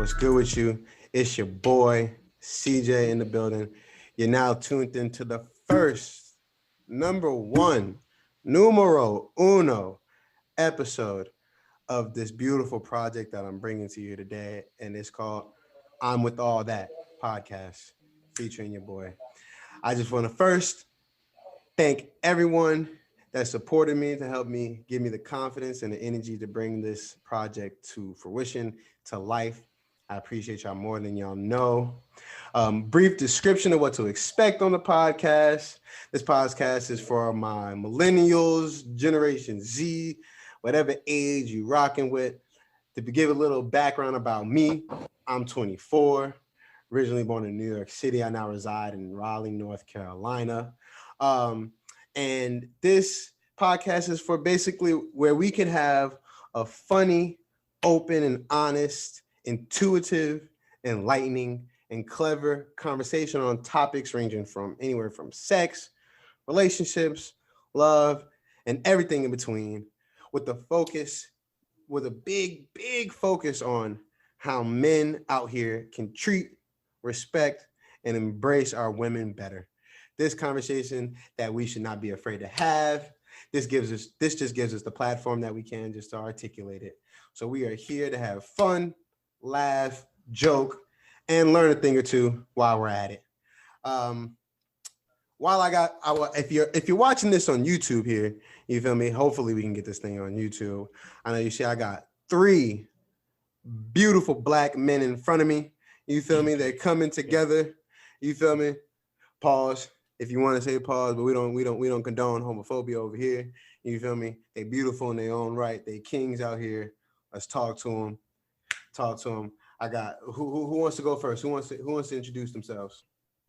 What's good with you? It's your boy, CJ in the building. You're now tuned into the first, number one, numero uno episode of this beautiful project that I'm bringing to you today. And it's called I'm With All That podcast, featuring your boy. I just want to first thank everyone that supported me to help me give me the confidence and the energy to bring this project to fruition, to life. I appreciate y'all more than y'all know. Brief description of what to expect on the podcast. This podcast is for my millennials, Generation Z, whatever age you rocking with. To give a little background about me, I'm 24, originally born in New York City. I now reside in Raleigh, North Carolina. And this podcast is for basically where we can have a funny, open, and honest, intuitive, enlightening, and clever conversation on topics ranging from anywhere from sex, relationships, love, and everything in between, with a big focus on how men out here can treat, respect, and embrace our women better. This conversation that we should not be afraid to have. This just gives us the platform that we can just to articulate it. So we are here to have fun, laugh, joke, and learn a thing or two while we're at it. If you're watching this on YouTube here, you feel me? Hopefully we can get this thing on YouTube. I know you see I got 3 beautiful black men in front of me. You feel me? They're coming together. You feel me? Pause. If you want to say pause, but we don't condone homophobia over here. You feel me? They beautiful in their own right. They kings out here. Let's talk to them. I got who wants to go first? Who wants to introduce themselves?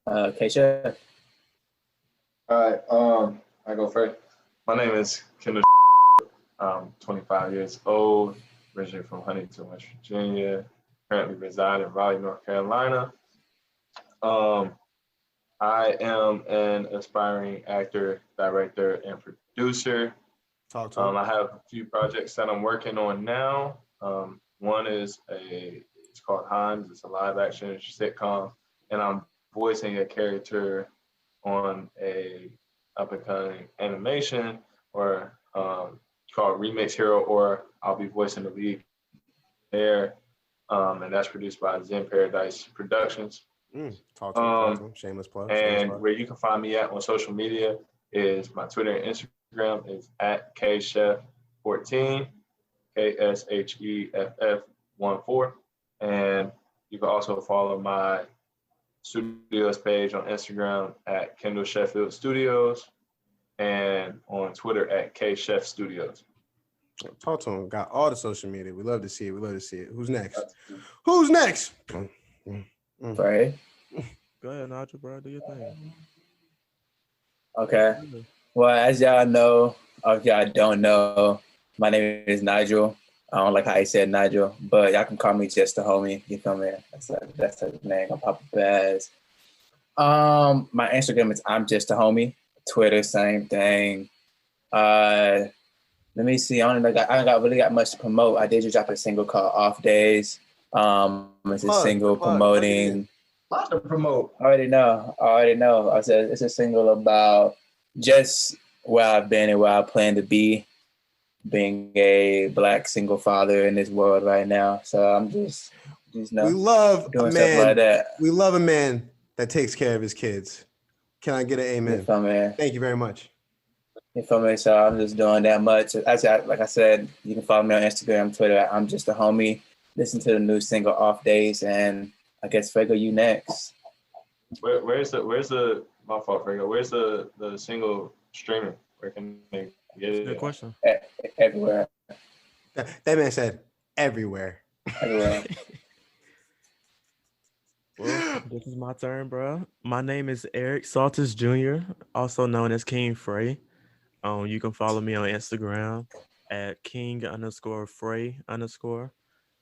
Keisha. All right, I go first. My name is Kendall. I'm 25 years old, originally from Huntington, West Virginia. Currently reside in Raleigh, North Carolina. I am an aspiring actor, director, and producer. Talk to me. I have a few projects that I'm working on now. One is it's called Hans. It's a live action sitcom, and I'm voicing a character on a up-and-coming animation or called Remix Hero, or I'll be voicing the lead there. And that's produced by Zen Paradise Productions. Talk to me. Shameless plug. Where you can find me at on social media is my Twitter and Instagram is at KShef14, KSHEFF14. And you can also follow my studios page on Instagram at Kendall Sheffield Studios and on Twitter at KShef Studios. Talk to him. Got all the social media. We love to see it. Who's next? Right. Go ahead, Nigel, bro. Do your thing. Okay. Well, as y'all know, or if y'all don't know, my name is Nigel. I don't like how he said Nigel, but y'all can call me just the homie. You feel me? That's the name. I'm Papa Baz. My Instagram is I'm just a homie. Twitter, same thing. Let me see. I don't really got much to promote. I did just drop a single called Off Days. It's a single promoting. Lot to promote. I already know. I said it's a single about just where I've been and where I plan to be, being a Black single father in this world right now. So I'm just we love doing a stuff man. like that. We love a man that takes care of his kids. Can I get an amen? You feel me? Thank you very much. You feel me? So I'm just doing that much. Like I said, you can follow me on Instagram, Twitter. I'm just a homie. Listen to the new single Off Days, and I guess Frego, you next. Where's the my fault, Frego? Where's the single streaming? Where can they get it? Good question. Everywhere. That man said everywhere. Everywhere. Well, this is my turn, bro. My name is Erik Saltis Jr., also known as King Frey. You can follow me on Instagram at King_Frey_.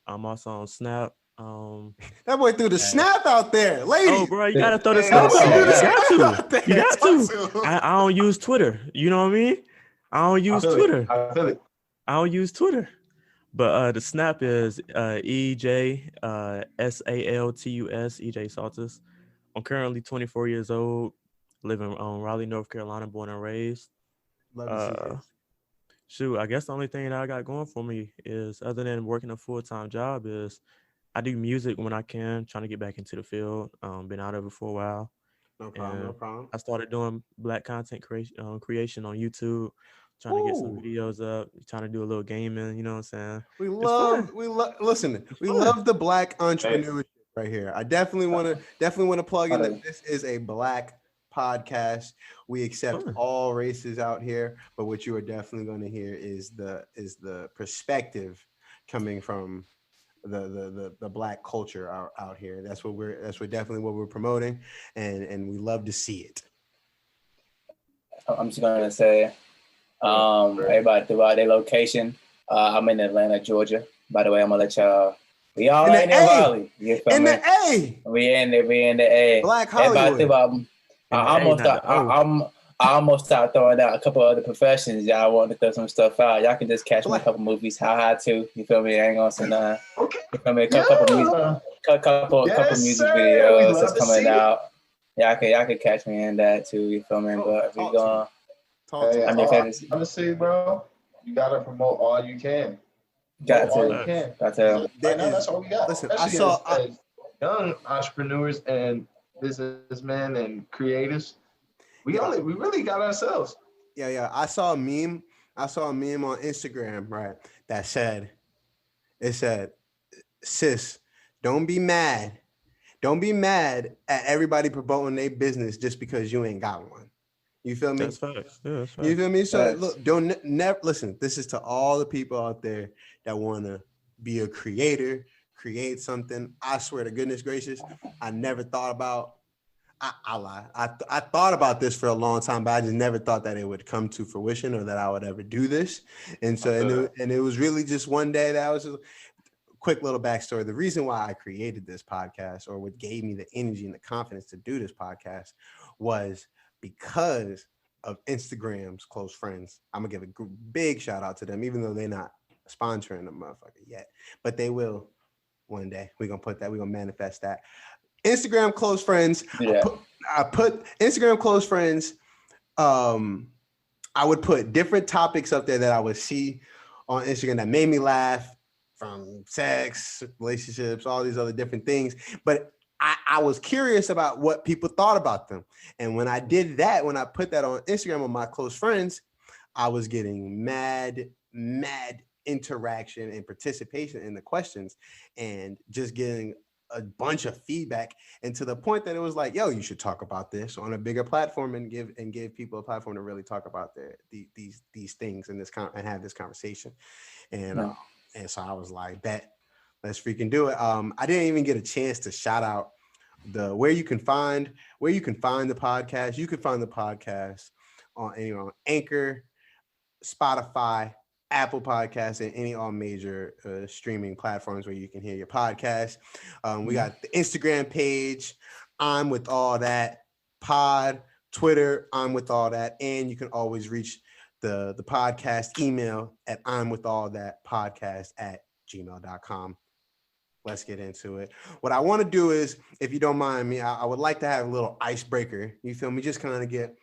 I'm also on Snap. That boy threw the snap out there, ladies. Oh, bro, you gotta throw the snap out. You got to. I don't use Twitter. You know what I mean? I don't use Twitter. I feel it. I don't use Twitter. But the snap is EJ SALTUS, EJ Saltus. I'm currently 24 years old, living in Raleigh, North Carolina, born and raised. Love to see Uh, this. Shoot, I guess the only thing that I got going for me is, other than working a full-time job, is I do music when I can, trying to get back into the field. Been out of it for a while, No problem, no and problem. I started doing black content creation on YouTube, trying to get some Ooh. videos up, trying to do a little gaming. You know what I'm saying? We It's fun. listen, we fun. love the black entrepreneurship right here. I definitely want to plug in that this is a black podcast. We accept Fun. all races out here, but what you are definitely going to hear is the perspective coming from the black culture out here. That's definitely what we're promoting, and we love to see it. I'm just gonna say, everybody throughout their location. I'm in Atlanta, Georgia. By the way, I'm gonna let y'all. We all In ain't the in A. Raleigh. You feel In me? the A, We in the A. Black Everybody Hollywood. throughout. I almost started throwing out a couple other professions. Y'all want to throw some stuff out. Y'all can just catch me in a couple movies. How to? You feel me? I ain't gonna say nothing. Okay. You feel me? Couple music videos that's coming out. Y'all can catch me in that too. You feel me? But we going. Honestly, bro, you gotta promote all you can. Got all to. you can. Got to. Right now, that's all we got. Listen, Especially as young entrepreneurs and businessmen and creators. We really got ourselves. Yeah. I saw a meme on Instagram, right? That said, sis, don't be mad. Don't be mad at everybody promoting their business just because you ain't got one. You feel me? That's facts. Yeah, that's facts. You feel me? So Facts. look, don't never listen. This is to all the people out there that want to be a creator, create something. I swear to goodness gracious, I never thought about. I lie. I thought about this for a long time, but I just never thought that it would come to fruition or that I would ever do this. And so, and it was really just one day that I was just. Quick little backstory. The reason why I created this podcast, or what gave me the energy and the confidence to do this podcast, was because of Instagram's close friends. I'm gonna give a big shout out to them, even though they're not sponsoring the motherfucker yet, but they will one day. We're gonna manifest that. Instagram close friends. Yeah. I put Instagram close friends. I would put different topics up there that I would see on Instagram that made me laugh, from sex, relationships, all these other different things. But I was curious about what people thought about them. And when I did that, when I put that on Instagram on my close friends, I was getting mad interaction and participation in the questions, and just getting a bunch of feedback, and to the point that it was like, yo, you should talk about this on a bigger platform and give people a platform to really talk about these things and and have this conversation. And so I was like, bet, let's freaking do it. I didn't even get a chance to shout out where you can find the podcast. You can find the podcast on Anchor, Spotify, Apple Podcasts, and any all major streaming platforms where you can hear your podcast. We got the Instagram page, I'm with all that pod, Twitter, I'm with all that, and you can always reach the podcast email at I'm with all that podcast at gmail.com. Let's get into it. What I want to do is, if you don't mind me, I would like to have a little icebreaker. You feel me? Just kind of get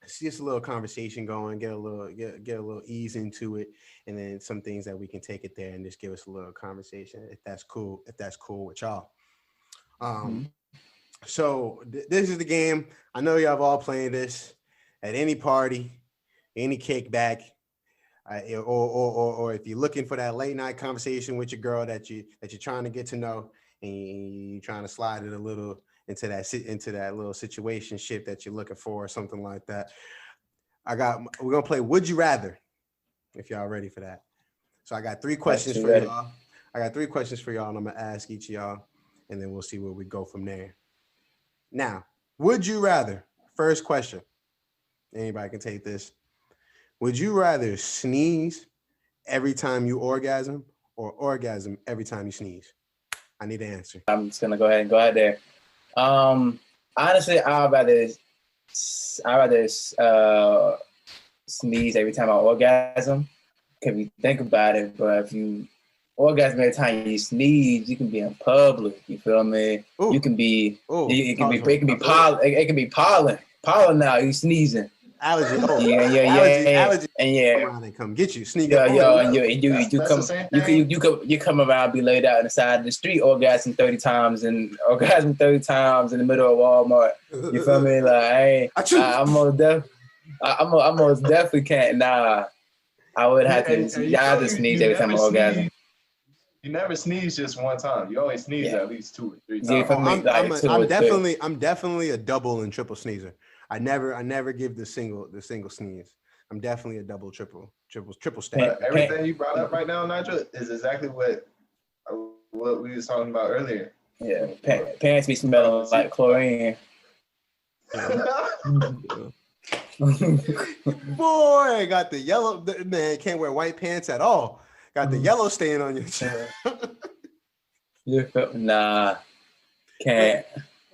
just a little conversation going, get a little ease into it, and then some things that we can take it there and just give us a little conversation, if that's cool with y'all. So this is the game. I know y'all have all played this at any party, any kickback, or if you're looking for that late night conversation with your girl that you're trying to get to know, and you're trying to slide it a little into that little situation ship that you're looking for, or something like that. We're gonna play Would You Rather, if y'all ready for that. So I got 3 questions for y'all. And I'm gonna ask each of y'all, and then we'll see where we go from there. Now, would you rather? First question. Anybody can take this. Would you rather sneeze every time you orgasm, or orgasm every time you sneeze? I need an answer. I'm just gonna go ahead there. Honestly, I'd rather sneeze every time I orgasm. if you think about it, but if you orgasm every time you sneeze, you can be in public. You feel me? Ooh. You can be. Ooh. It can be pollen. It can be pollen. Pollen now. You sneezing. Allergy. Oh, allergy. And yeah. Come around and come get you. Sneak Yeah, up. and you come around, be laid out on the side of the street, orgasm 30 times in the middle of Walmart. You feel me? Like I most definitely can't. Nah, I would have to. Y'all just sneeze every time I orgasm. You never sneeze just one time. You always sneeze at least 2 or 3 times. I'm definitely a double and triple sneezer. I never give the single sneeze. I'm definitely a double, triple stack. Everything you brought up right now, Nigel, is exactly what we was talking about earlier. Yeah, pants be smelling like chlorine. Boy, got the yellow. Man, can't wear white pants at all. Got the yellow stain on your chest. Nah, can't.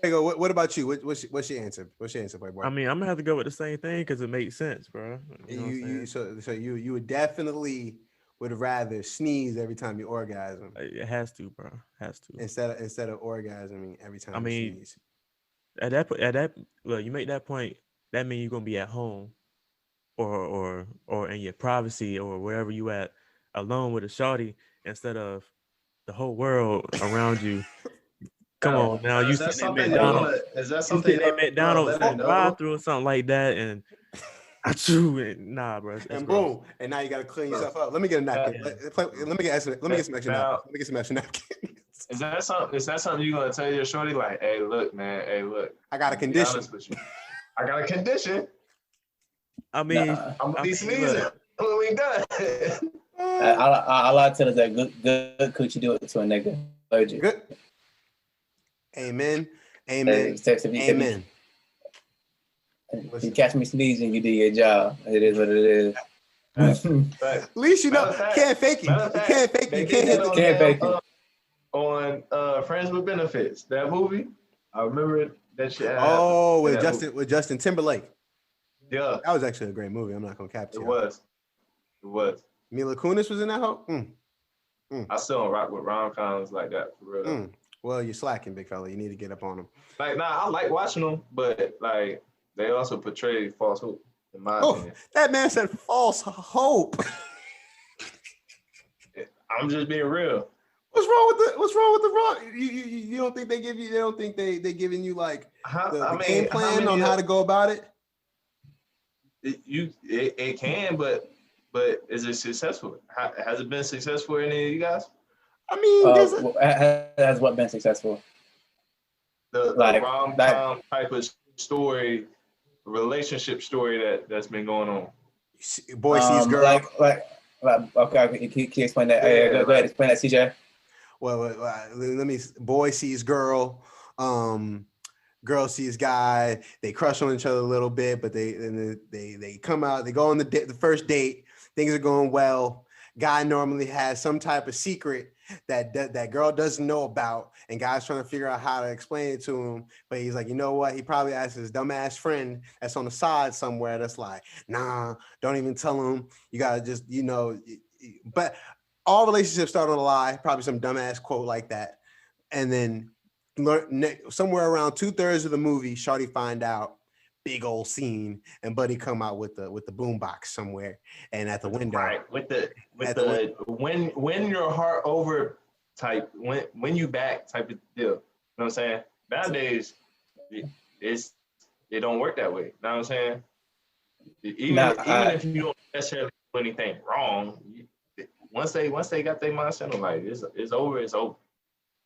Hey, go. What about you? What's your answer? What's your answer, Playboy? I mean, I'm gonna have to go with the same thing because it makes sense, bro. So you would definitely would rather sneeze every time you orgasm. It has to, bro. Has to. Instead of orgasming every time you sneeze. At that look, you make that point, that means you're gonna be at home or in your privacy or wherever you at alone with a shawty instead of the whole world around you. Come on now, you sitting at McDonald's. Is that something at McDonald's drive-through or something like that, and nah, bro. And boom, and now you gotta clean yourself up. Let me get a napkin. Let me get some extra napkins. Let me get some extra napkins. Is that something you gonna tell your shorty like, hey, look, man, I got a condition. I got a condition. I mean, I'm gonna be sneezing when we done. All I tell is that good coochie do it to a nigga. Allergic. Good. Amen. Amen. If you catch me sneezing, you do your job. It is what it is. At least you know. Can't fake it. You can't fake it. You can't fake it. On Friends with Benefits, that movie, I remember that shit. Oh, with Justin Timberlake. Yeah, that was actually a great movie. I'm not gonna cap you. It was. Mila Kunis was in that whole. I still don't rock with rom-coms like that for real. Well, you're slacking, big fella. You need to get up on them. Like, I like watching them, but like they also portray false hope. In my opinion, that man said false hope. I'm just being real. What's wrong with the rock? You don't think they give you? They don't think they giving you like the game plan on how to go about it? It can, but is it successful? Has it been successful for any of you guys? I mean, has what been successful? The rom-com type of story, relationship story that's been going on. Boy sees girl. Okay, can you explain that? Go ahead, explain that, CJ. Well, let me. Boy sees girl. Girl sees guy. They crush on each other a little bit, but they come out. They go on the first date. Things are going well. Guy normally has some type of secret that girl doesn't know about, and guy's trying to figure out how to explain it to him. But he's like, you know what? He probably asked his dumbass friend that's on the side somewhere that's like, nah, don't even tell him. You gotta just, But all relationships start on a lie. Probably some dumbass quote like that, and then somewhere around 2/3 of the movie, shawty find out. Big old scene, and Buddy come out with the boombox somewhere, and at the window, right? With the win your heart over type, when you back type of deal. You know what I'm saying? Nowadays, it don't work that way. You know what I'm saying? Even if you don't necessarily do anything wrong, once they got their mindset on like it's over, it's over.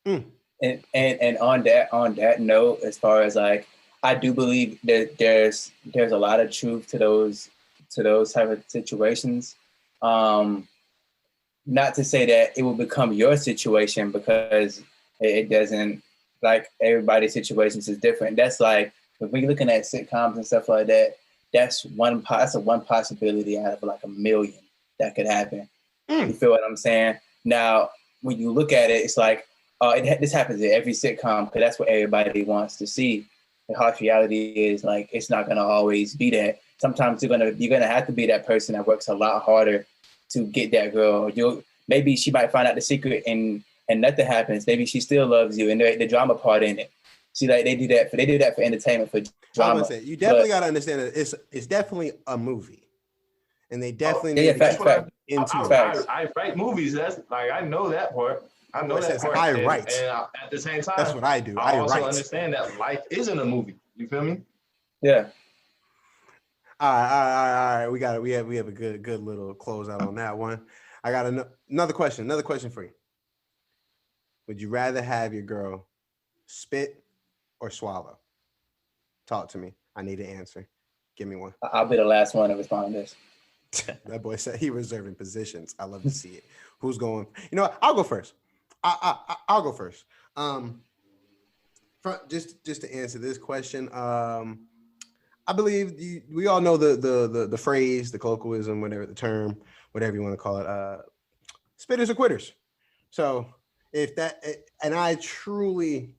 And on that note, as far as like, I do believe that there's a lot of truth to those type of situations. Not to say that it will become your situation, because it doesn't. Like, everybody's situations is different. That's like, if we're looking at sitcoms and stuff like that, that's a one possibility out of like a million that could happen. You feel what I'm saying? Now, when you look at it, it's like, this happens in every sitcom because that's what everybody wants to see. The harsh reality is, like, it's not gonna always be that. Sometimes you're gonna have to be that person that works a lot harder to get that girl. Maybe she might find out the secret and nothing happens. Maybe she still loves you, and the drama part in it. See, like they do that for entertainment, for drama. You definitely got to understand that it's definitely a movie, and they definitely need to get into it. I write movies. That's like I know that part. I know that part. I write, and at the same time, that's what I do. I also understand that life isn't a movie. You feel me? Yeah. All right. We have a good little closeout on that one. I got another question for you. Would you rather have your girl spit or swallow? Talk to me. I need an answer. Give me one. I'll be the last one to respond to this. That boy said he reserving positions. I love to see it. Who's going? You know what? I'll go first. I'll go first. Just to answer this question, I believe we all know the phrase, the colloquialism, whatever the term, whatever you want to call it. Spitters or quitters. So if that, and I truly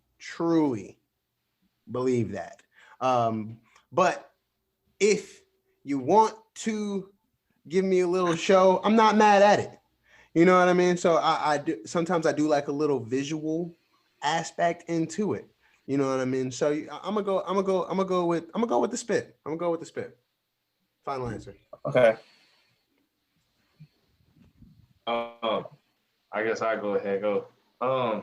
believe that. But if you want to give me a little show, I'm not mad at it. You know what I mean? So I do sometimes I do like a little visual aspect into it. You know what I mean? So I'm gonna go with the spit. I'm gonna go with the spit. Final answer. Okay. I guess I go ahead and go. I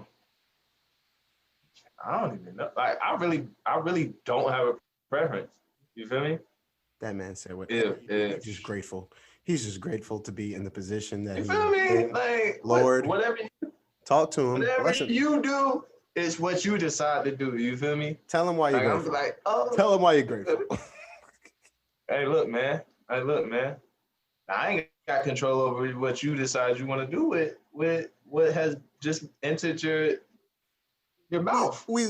don't even know. Like I really don't have a preference. You feel me? That man said what? He's just grateful. He's just grateful to be in the position that you feel me? Like Lord, whatever. Talk to him. Whatever you do is what you decide to do. You feel me? Tell him why you're grateful. Tell him why you're grateful. Hey, look, man. I ain't got control over what you decide you want to do with what has just entered your mouth. We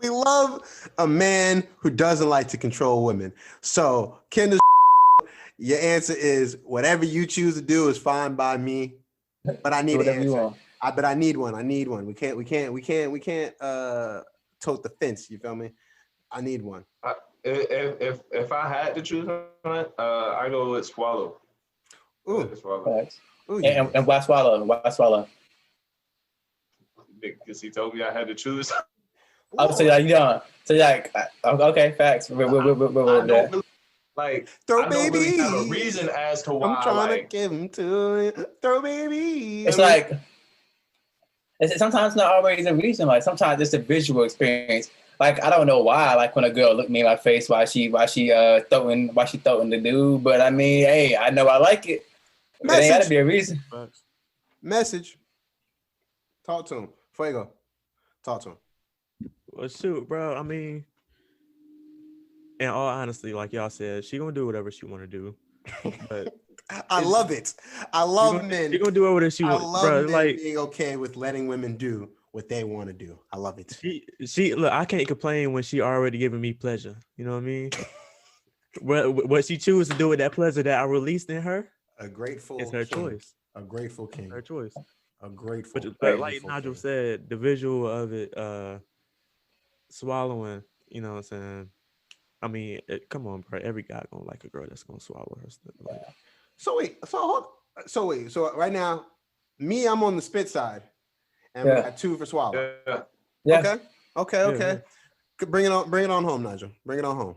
we love a man who doesn't like to control women. So, Kendall, your answer is whatever you choose to do is fine by me. But I need an answer. But I need one. We can't tote the fence. You feel me? I need one. If I had to choose one, I go with swallow. Ooh. Swallow. Ooh, yeah. And why swallow? Why swallow? Because he told me I had to choose. Oh, so like you don't. So like okay, facts. I don't really, like throw I baby. Don't really have a reason as to why. I'm trying to give him to you. Throw baby. It's like it's sometimes not always a reason. Like sometimes it's a visual experience. Like I don't know why. Like when a girl looked me in my face, why she throwing the dude. But I mean, hey, I know I like it. There ain't gotta be a reason. Message. Talk to him. Fuego. Talk to him. Well, shoot, bro. I mean, in all honesty, like y'all said, she gonna do whatever she want to do. But I love it. I love men. She gonna do whatever she wants. I love bro, men like being okay with letting women do what they want to do. I love it. She look. I can't complain when she already giving me pleasure. You know what I mean? what she chooses to do with that pleasure that I released in her, a grateful. It's her king. choice. A grateful king. Her choice. A grateful. But like Nigel said, the visual of it, swallowing. You know what I'm saying? I mean, come on, bro. Every guy gonna like a girl that's gonna swallow her stuff. Like, So right now, I'm on the spit side, and we got 2 for swallow. Yeah. Okay. Yeah. Bring it on home, Nigel. Bring it on home.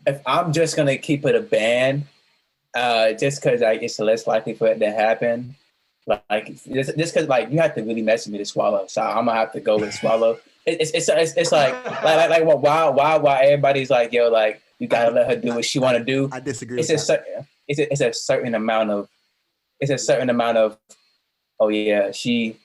If I'm just gonna keep it a ban, just because like it's less likely for it to happen. Like just because like you have to really mess with me to swallow, so I'm gonna have to go with swallow. It's like why everybody's like, yo, like you gotta let her do what she want to do. I disagree. It's a certain amount of oh yeah, she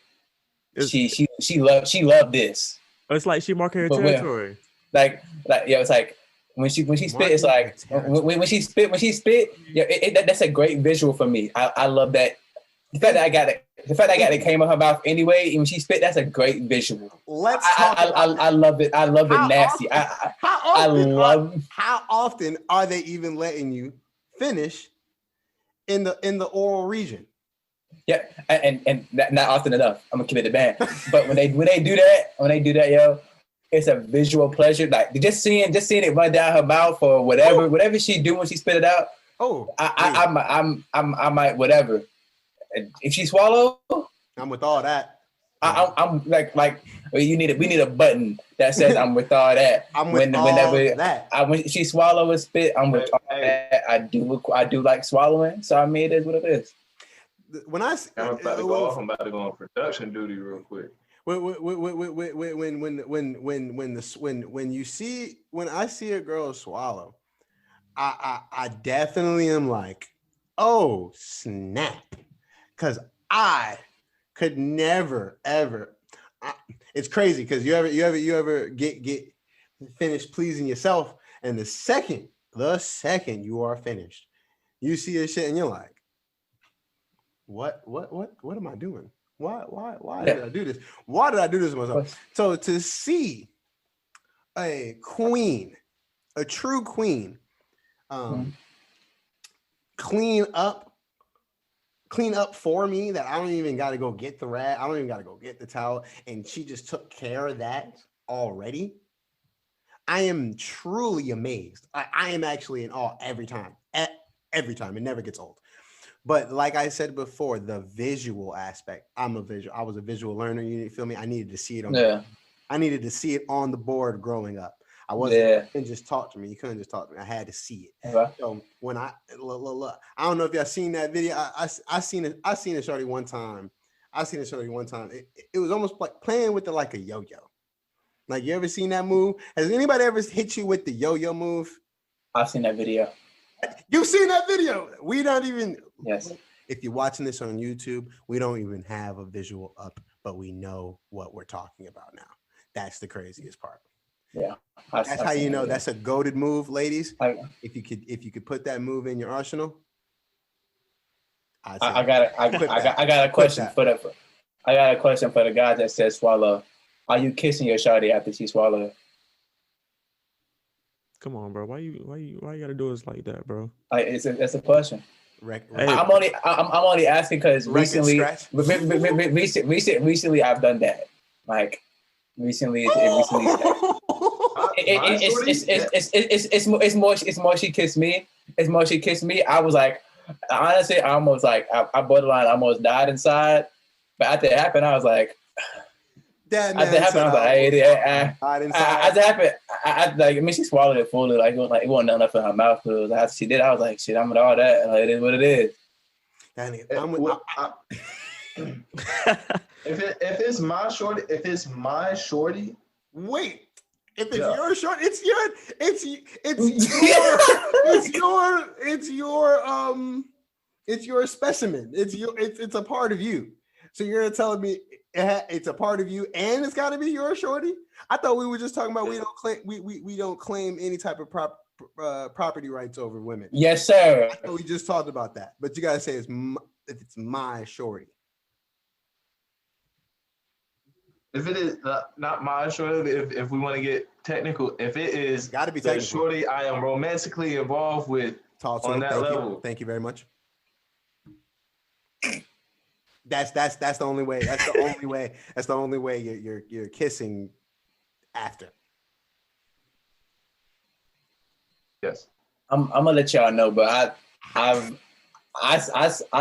loved this. It's like she marking her territory. Like it's like when she spit, it's like when she spit, yeah, that's a great visual for me. I love that. The fact that I got it came out her mouth anyway, and when she spit, that's a great visual. Let's talk. I love it. I love it nasty. How often are they even letting you finish in the oral region? Yeah, and not often enough. I'm gonna keep it a band. But when they do that, yo, it's a visual pleasure. Like just seeing it run down her mouth or whatever she do when she spit it out. Oh, I might whatever. If she swallow, I'm with all that. I'm like we need a button that says I'm with all that. I'm with all that. When she swallow and spit, I'm with all that. I do like swallowing, so I mean it is what it is. When I'm about to go off, I'm about to go on production duty real quick. When I see a girl swallow, I definitely am like, oh snap, because I could never ever. It's crazy because you ever get finished pleasing yourself, and the second you are finished, you see a shit and you're like, what am I doing? Why did I do this? Why did I do this to myself? So to see a queen, a true queen, clean up for me, that I don't even got to go get the rag, I don't even got to go get the towel, and she just took care of that already. I am truly amazed. I am actually in awe every time. Every time. It never gets old. But like I said before, the visual aspect. I was a visual learner. You feel me? I needed to see it I needed to see it on the board growing up. I wasn't. You couldn't just talk to me. You couldn't just talk to me. I had to see it. So when I look, I don't know if y'all seen that video. I seen it. I seen it shorty one time. It was almost like playing with it like a yo-yo. Like, you ever seen that move? Has anybody ever hit you with the yo-yo move? I've seen that video. You've seen that video. We don't even. Yes. If you're watching this on YouTube, we don't even have a visual up, but we know what we're talking about now. That's the craziest part. Yeah. That's how you know that's a goated move, ladies. If you could put that move in your arsenal. I got a question for the guy that says swallow. Are you kissing your shawty after she swallowed? Come on, bro. Why you gotta do us like that, bro? It's a question. Hey. I'm only asking because recently I've done that. Like recently, it's more she kissed me. It's more she kissed me. I was like, honestly, I almost like I borderline almost died inside. But after it happened, I was like. As it happened, I was like, she swallowed it fully. Like, it wasn't enough in her mouth. But after she did, I was like, shit, I'm with all that. Like, it is what it is. If it's my shorty. Wait. If it's your shorty, it's your specimen. It's a part of you. So you're telling me it's a part of you, and it's got to be your shorty? I thought we were just talking about we don't claim any type of property rights over women. Yes, sir. I thought we just talked about that, but you gotta say if it's my shorty. If it is not my shorty, if we want to get technical, if it is gotta be the shorty I am romantically involved with on that level. Thank you very much. That's the only way. That's the only way. That's the only way you're kissing after. Yes. I'm gonna let y'all know, but I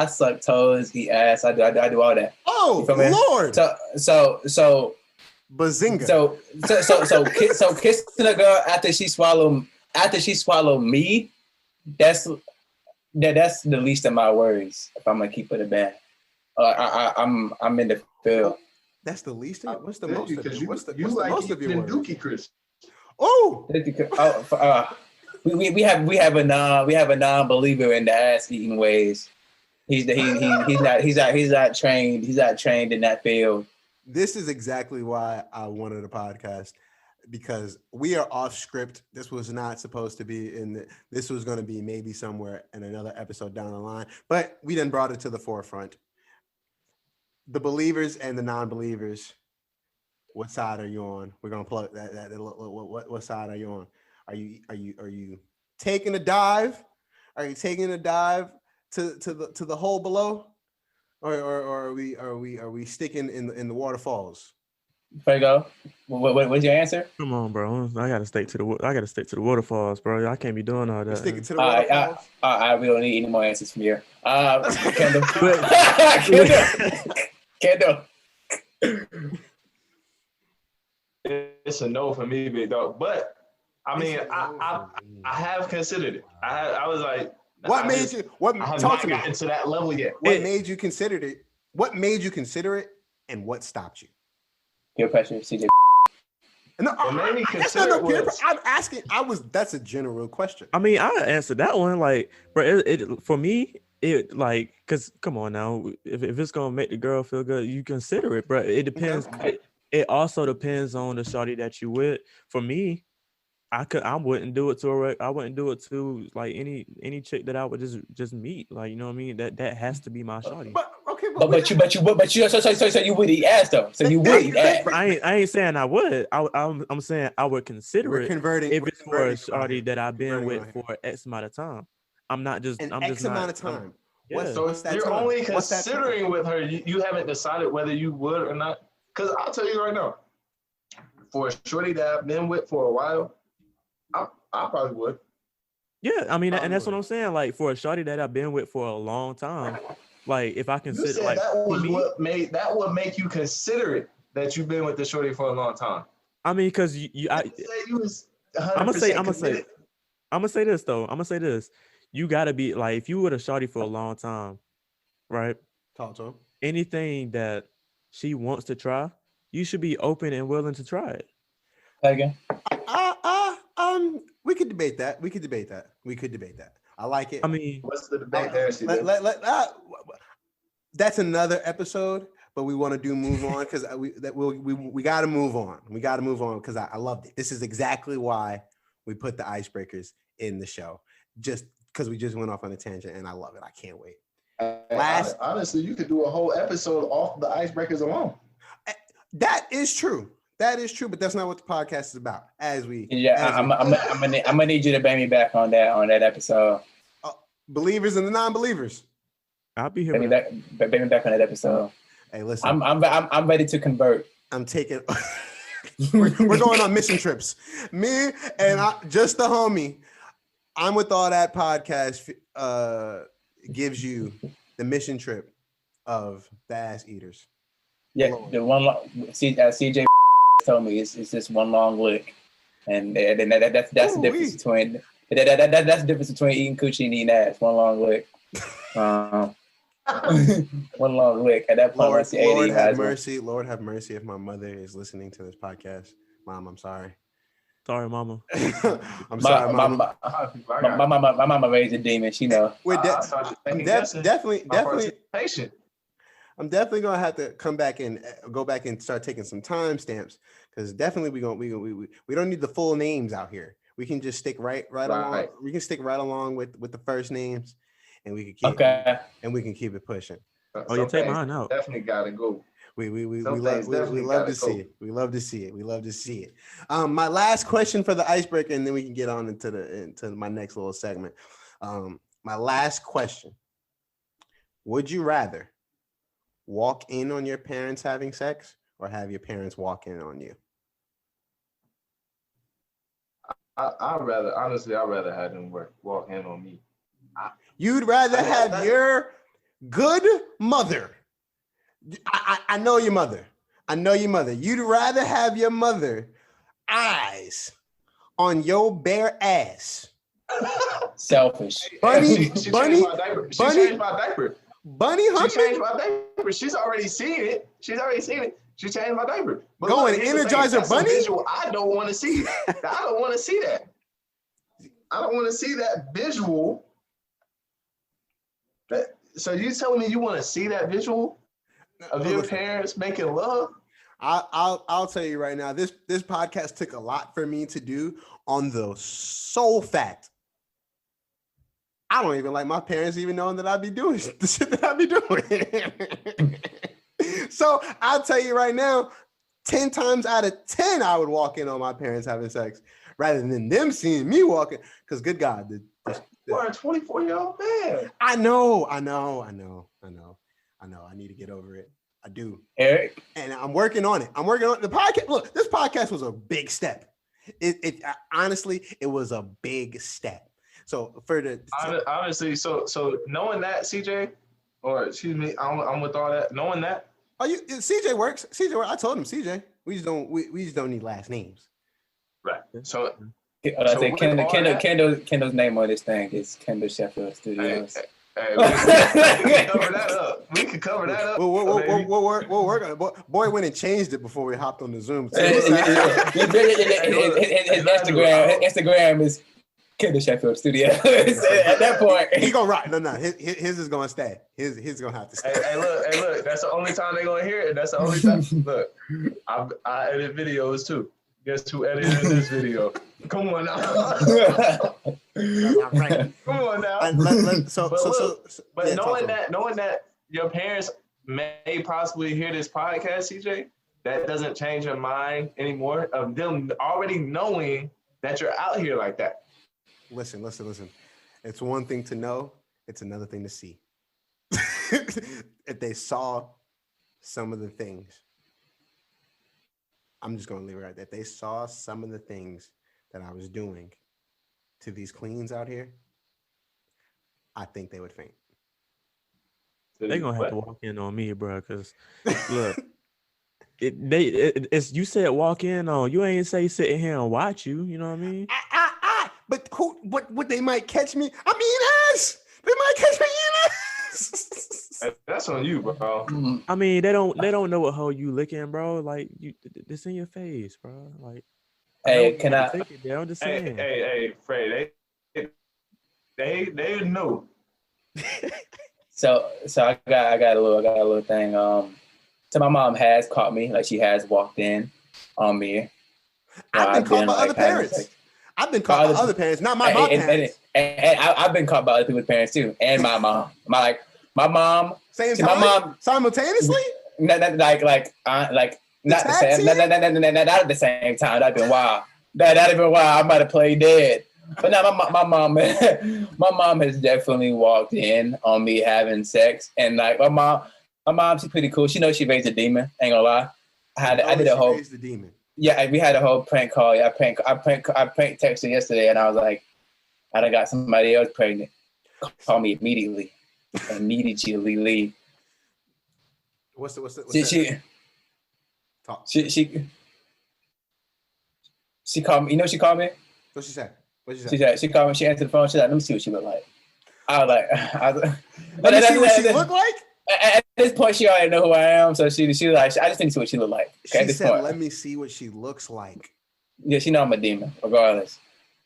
suck toes, eat ass. I do all that. Oh Lord! So bazinga. So kissing a girl after she swallow me, that's the least of my worries. If I'm gonna keep it a band. I'm in the field. That's the least of it? What's the most of it? What's the most of your words? Dookie, Chris. Oh! We have a non-believer in the ass eating ways. He's not trained in that field. This is exactly why I wanted a podcast, because we are off script. This was not supposed to be this was going to be maybe somewhere in another episode down the line, but we done brought it to the forefront. The believers and the non-believers, what side are you on? We're gonna plug that. What side are you on? Are you taking a dive? Are you taking a dive to the hole below, or are we sticking in the waterfalls? There you go. What's your answer? Come on, bro. I gotta stick to the waterfalls, bro. I can't be doing all You that. sticking to the All right, waterfalls? we don't need any more answers from here. Kendall. Kendall. It's a no for me, big dog. But I mean, I have considered it. I was like, what made you? What I have talk not to me? gotten to that level yet. What made you consider it? What made you consider it, and what stopped you? Peer pressure, CJ. No, What made me that's consider not it no peer. was- I'm asking. That's a general question. I mean, I answered that one. Like, bro, it for me, it like, cause come on now, if it's gonna make the girl feel good, you consider it, bro. It depends. Okay. It also depends on the shawty that you with. For me, I wouldn't do it to I wouldn't do it to like any chick that I would just meet. Like, you know what I mean? That has to be my shawty. But okay, But you so you would eat ass though. So you would eat ass. I ain't saying I would. I'm saying I would consider We're it converting if it's for a converting around shawty here. that I've been Converting with around for X amount of time. I'm not just An I'm X just not, amount of time. Yeah. So What's that you're time? only What's that time? considering with her. You haven't decided whether you would or not. Because I'll tell you right now, for a shorty that I've been with for a while, I probably would. Yeah, I mean, and Probably that's what would. I'm saying. Like for a shawty that I've been with for a long time, like if I You consider said like that for was me, what would make you consider it that you've been with the shorty for a long time. I mean, because I say you was 100% I'm committed. gonna say this though. I'm gonna say this. You gotta be like, if you with a shawty for a long time, right? Talk to him. Anything that she wants to try, you should be open and willing to try it. Again. We could debate that. We could debate that. I like it. I mean, What's the debate there? That's another episode, but we want to move on because we got to move on. We got to move on because I loved it. This is exactly why we put the icebreakers in the show, just because we just went off on a tangent, and I love it. I can't wait. Honestly, you could do a whole episode off the icebreakers alone. That is true, but that's not what the podcast is about. I'm gonna need you to bring me back on that episode. Believers and the non-believers. I'll be here. Bring me back on that episode. Hey, listen. I'm ready to convert. I'm taking. we're going on mission trips. Me and just the homie. I'm with all that podcast. Gives you the mission trip of the ass eaters. Yeah, the one CJ told me it's just one long lick, and that's the difference between that's the difference between eating coochie and eating ass. One long lick. One long lick. At that point, Lord have mercy. Lord have mercy if my mother is listening to this podcast. Mom, I'm sorry. Sorry, mama. I'm sorry, mama. My mama raised a demon. She know. I'm definitely patient. I'm definitely gonna have to go back and start taking some timestamps because definitely we don't need the full names out here. We can just stick right along. We can stick right along with the first names, and we can keep it pushing. Oh, you take mine out. Definitely gotta go. We love to see it. We love to see it. My last question for the icebreaker, and then we can get on into my next little segment. My last question: would you rather walk in on your parents having sex or have your parents walk in on you? I'd rather have them walk in on me. You'd rather have your good mother. I know your mother. You'd rather have your mother eyes on your bare ass. Selfish. Bunny changed my diaper. Bunny She changed my diaper. She's already seen it. She changed my diaper. But go and here's the Energizer thing, Bunny? Visual I don't want to see. I don't want to see that. I don't want to see that visual. So you telling me you want to see that visual of your parents making love? I'll tell you right now, this podcast took a lot for me to do on the sole fact I don't even like my parents even knowing that I'd be doing the shit that I'd be doing. So I'll tell you right now, 10 times out of 10, I would walk in on my parents having sex rather than them seeing me walking. Because good God, you are a 24-year-old man. I know. I need to get over it. I do. Erik. And I'm working on it. I'm working on the podcast. Look, this podcast was a big step. It honestly, it was a big step. So for the honestly, so knowing that, CJ, or excuse me, I'm with all that. Knowing that. Oh, CJ works. CJ works. I told him CJ. We just don't need last names. Right. So I say Kendall's name on this thing is Kendall Sheffield Studios. Hey, we can cover that up. We can cover that up. We'll work on it. Boy went and changed it before we hopped on the Zoom. His Instagram is Kendall Sheffield Studios. At that point, he gonna rock. No, his is gonna stay. His gonna have to stay. Hey, look. That's the only time they're gonna hear it. That's the only time. Look, I edit videos too. Guess who edited this video? Come on now. Come on now. But knowing that your parents may possibly hear this podcast, CJ, that doesn't change your mind anymore of them already knowing that you're out here like that. Listen. It's one thing to know. It's another thing to see. If they saw some of the things, I'm just going to leave it right there. If they saw some of the things that I was doing to these queens out here, I think they would faint. They're going to have to walk in on me, bro, because look, it's you said walk in on, you ain't say sit in here and watch you, you know what I mean? But what they might catch me, I'm eating ass. They might catch me eating ass. That's on you, bro. I mean, they don't know what hole you licking, bro. Like this in your face, bro. Like, hey, can I? I'm just saying. Hey, Fred, they know. So I got a little thing. So my mom has caught me, like she has walked in on me. I've been caught by other parents. I've been caught by other parents, not my parents. And I've been caught by other people's parents too, and my mom. My mom. Same time. My mom simultaneously. Not the same. Not at the same time. That'd been wild. That'd been wild. I might have played dead. But now my mom has definitely walked in on me having sex, and like my mom, she's pretty cool. She knows she raised a demon. Ain't gonna lie. I did a whole. Raised the demon. Yeah, we had a whole prank call. Yeah, I prank texted her yesterday, and I was like, I done got somebody else pregnant. Call me immediately. Immediately. What's she called me. You know what she called me? What she said? She called me. She answered the phone. She's like, let me see what she look like. I was like, let me see what she look like? At this point, she already know who I am. So she was like, I just need to see what she look like. Okay, she said, let me see what she looks like. Yeah, she know I'm a demon, regardless.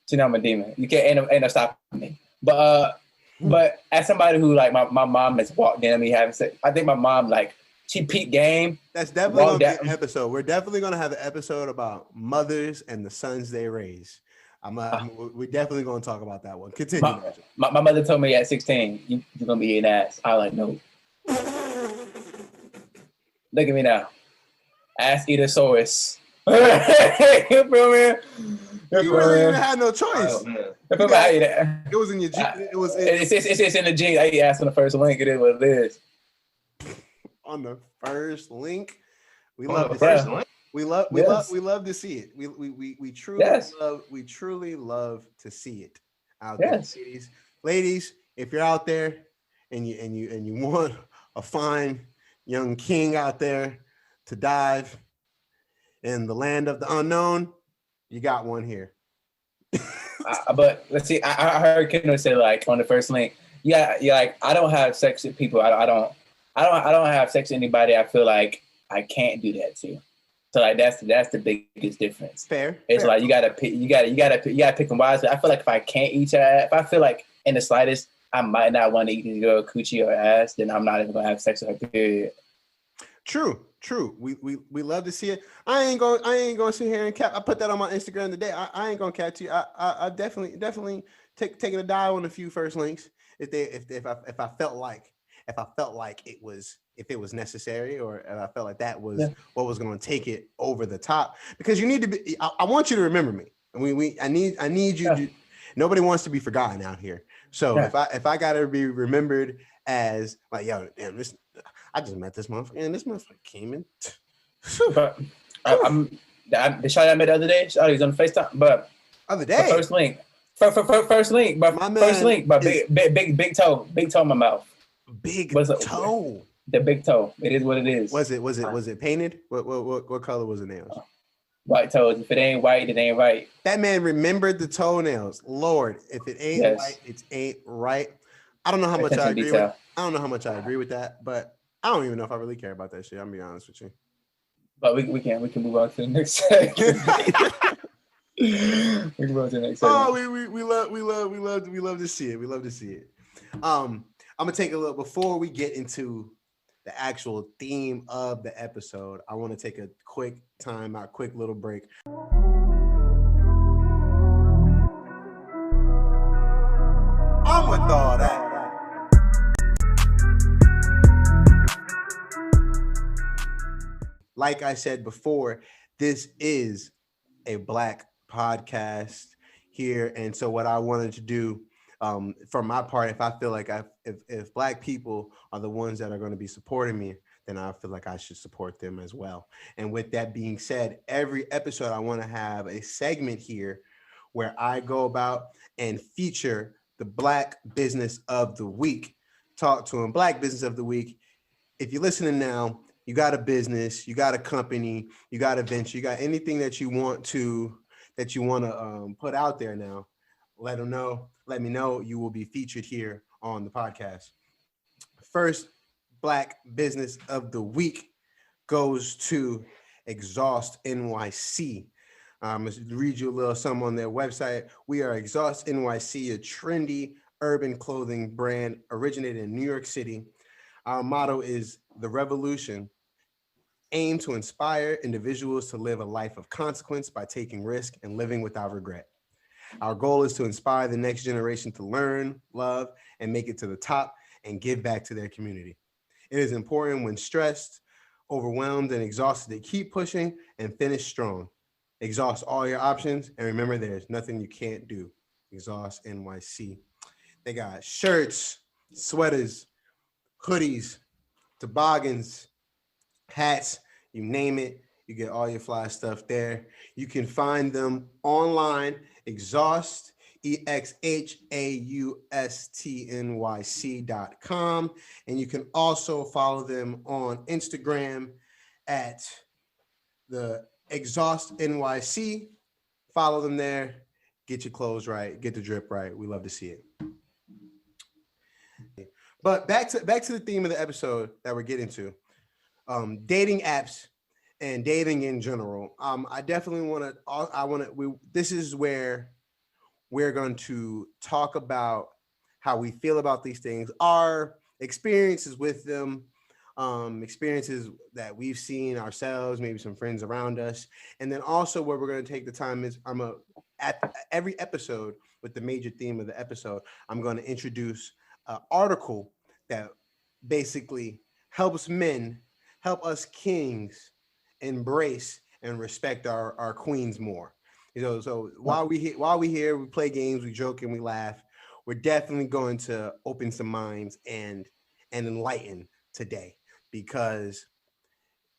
She know I'm a demon. You can't ain't no stopping me. But as somebody who like my mom has walked in on me having sex, I think my mom like she peaked game. That's definitely gonna be an episode. We're definitely gonna have an episode about mothers and the sons they raise. We're definitely gonna talk about that one. Continue. My mother told me at 16, you're gonna be eating ass. I like no. Look at me now. Ass eater saurus. You feel me? You really even had no choice. It was in your gene. It's in the gene. I eat ass on the first link. It is what it is. On the first link, we love the first link. We love to see it. We truly love to see it out there, ladies. If you're out there and you want a fine young king out there to dive in the land of the unknown, you got one here. But let's see. I heard Kendall say like on the first link, yeah, like I don't have sex with people. I don't have sex with anybody. I feel like I can't do that too. So like that's the biggest difference. Fair. It's fair. like you gotta pick them wisely. I feel like if I can't eat your ass, if I feel like in the slightest I might not want to eat this girl coochie or ass, then I'm not even gonna have sex with her. Period. True. We love to see it. I ain't gonna sit here and cap. I put that on my Instagram today. I ain't gonna catch you. I definitely taking a dive on a few first links if I felt like it was necessary, or if I felt like that was what was going to take it over the top. Because you need to be. I want you to remember me. I need you. Yeah. Nobody wants to be forgotten out here. So if I gotta be remembered as like, yo, damn, this, I just met this motherfucker, and this motherfucker came in. But the shot I met the other day, shot was on FaceTime, but Other day, first link, first link, but My first man link, but is- big toe in my mouth. big What's up? toe. The big toe. It is what it is. Was it painted? What color was the nails? White toes. If it ain't white, it ain't right. That man remembered the toenails. Lord, if it ain't white, it ain't right. I don't know how much I agree with. I don't know how much I agree with that, but I don't even know if I really care about that shit. I'm gonna be honest with you. But we can move on to the next segment. We can move on to the next segment. Oh, we love to see it. We love to see it. I'm gonna take a look before we get into the actual theme of the episode. I want to take a quick time out, quick little break. I'm with all that. Like I said before, this is a Black podcast here, and so what I wanted to do, for my part, if I feel like if Black people are the ones that are going to be supporting me, then I feel like I should support them as well. And with that being said, every episode I want to have a segment here where I go about and feature the Black business of the week. Talk to them, Black business of the week. If you're listening now, you got a business, you got a company, you got a venture, you got anything that you want to put out there now, let them know. Let me know. You will be featured here on the podcast. First Black business of the week goes to Exhaustnyc. Let's read you a little something on their website. We are Exhaustnyc, a trendy urban clothing brand originated in New York City. Our motto is the revolution. Aim to inspire individuals to live a life of consequence by taking risk and living without regret. Our goal is to inspire the next generation to learn, love, and make it to the top and give back to their community. It is important when stressed, overwhelmed, and exhausted to keep pushing and finish strong. Exhaust all your options, and remember there's nothing you can't do. Exhaustnyc. They got shirts, sweaters, hoodies, toboggans, hats, you name it, you get all your fly stuff there. You can find them online, Exhaust, EXHAUSTNYC.com. And you can also follow them on Instagram at the Exhaustnyc. Follow them there. Get your clothes right. Get the drip right. We love to see it. But back to the theme of the episode that we're getting to. Dating apps and dating in general. I definitely this is where we're going to talk about how we feel about these things, our experiences with them, experiences that we've seen ourselves, maybe some friends around us. And then also where we're going to take the time is at every episode with the major theme of the episode, I'm going to introduce an article that basically help us kings embrace and respect our queens more. So while we here, we play games, we joke and we laugh. We're definitely going to open some minds and enlighten today, because